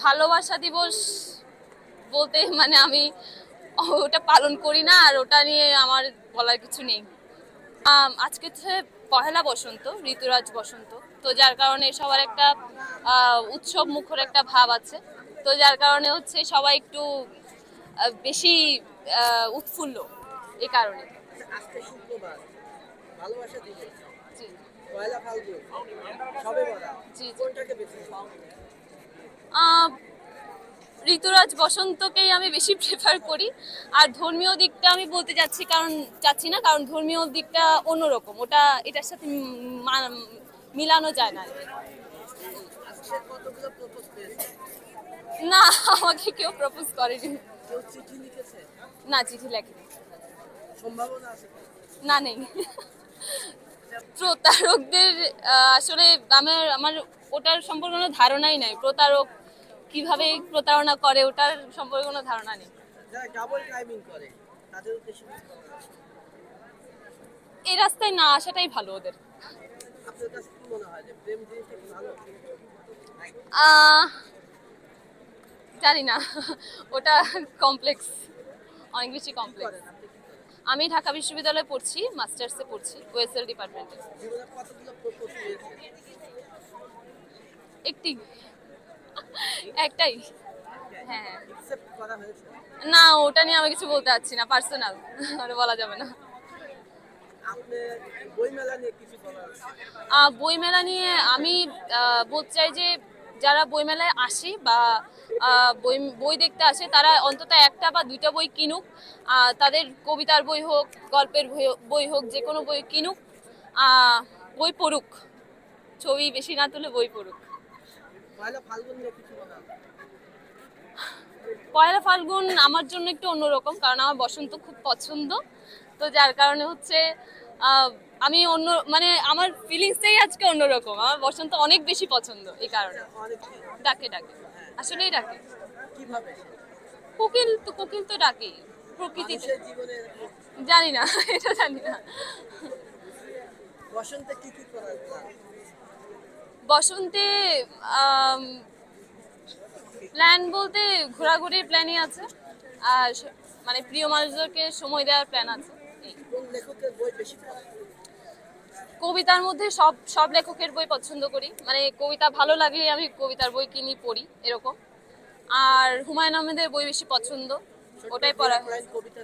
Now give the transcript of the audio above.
ভালোবাসা দিবস বলতে মানে আমি ওটা পালন করি না, আর ওটা নিয়ে আমার বলার কিছু নেই। আজকে হচ্ছে পহেলা বসন্ত, ঋতুরাজ বসন্ত। তো যার কারণে সবার একটা উৎসব মুখর একটা ভাব আছে। তো যার কারণে হচ্ছে সবাই একটু বেশি উৎফুল্ল এই কারণে। আজকে শুক্রবার, ভালোবাসা দিবস, জি পয়লা ফাল্গুন, সবে বড়া, জি জি। কোনটাকে বেছে নেবেন? আহ, ঋতুরাজ বসন্তকেই আমি বেশি প্রেফার করি। আর ধর্মীয় দিকটা আমি বলতে চাচ্ছি না, কারণ ধর্মীয় দিকটা অন্যরকম, ওটা এটার সাথে মিলানো যায় না। আজকে কতগুলো প্রপোজ পেয়েছে? না, আমাকে কেউ প্রপোজ করেনি। কেউ চিঠি লিখেছে? না, চিঠি লেখেনি। সম্ভাবনা আছে কি? না, নেই। প্রতারকদের আসলে আমার আমার ওটার সম্পর্কে কোনো ধারণাই নাই। প্রতারক কিভাবে প্রতারণা করে ওটার সম্পর্কে কোনো ধারণা নেই। যারা ডাবল টাইমিং করে তাদের উদ্দেশ্যে কিছু বলার আছে? এই রাস্তায় না আসাটাই ভালো ওদের। আপনার কাছে কি মনে হয় যে প্রেম জিনিসটা কি ভালো? আহ, জানি না, ওটা কমপ্লেক্স, অনেক বেশি কি কমপ্লেক্স। করেন আপনি, কি করেন? আমি ঢাকা বিশ্ববিদ্যালয়ে পড়ছি, মাস্টার্সে পড়ছি ওএসএল ডিপার্টমেন্টে। জীবনে কতগুলো প্রপোজ পেয়েছে? একটি, একটাই। হ্যাঁ। অ্যাকসেপ্ট করা হয়েছে? না, ওটা নিয়ে আমি কিছু বলতে চাচ্ছি না, পার্সোনাল, ওটা বলা যাবে না। আপনি বইমেলা নিয়ে কিছু বলার আছে? বইমেলা নিয়ে আমি বলতে চাই যে যারা বইমেলায় আসে বা বই বই দেখতে আসে, তারা অন্তত একটা বা দুইটা বই কিনুক। তাদের কবিতার বই হোক, গল্পের বই হোক, যে কোনো বই কিনুক, বই পড়ুক, ছবি বেশি না তুলে বই পড়ুক। পয়লা ফাল্গুন নিয়ে কিছু বলার? পয়লা ফাল্গুন আমার জন্য একটু অন্যরকম, কারণ আমার বসন্ত খুব পছন্দ। তো যার কারণে হচ্ছে আমি অন্য মানে আমার ফিলিংসটাই আজকে অন্যরকম। আমার বসন্ত অনেক বেশি পছন্দ এই কারণে। অনেক ডাকে ডাকে, আসলেই ডাকে। কিভাবে? কোকিল তো ডাকে প্রকৃতিতে। মানুষের জীবনে জানি না, এটা জানি না। বসন্তে কি কি করার প্ল্যান? বসন্তে প্ল্যান বলতে ঘোরাঘুরির প্ল্যানই আছে, আর মানে প্রিয় মানুষদেরকে সময় দেওয়ার প্ল্যান আছে। কোন লেখকের বই বেশি পড়েন? কবিতার মধ্যে সব সব লেখকের বই পছন্দ করি, মানে কবিতা ভালো লাগলে আমি কবিতার বই কিনি, পড়ি এরকম। আর হুমায়ুন আহমেদের বই বেশি পছন্দ, ওটাই পড়া হয়। কবিতা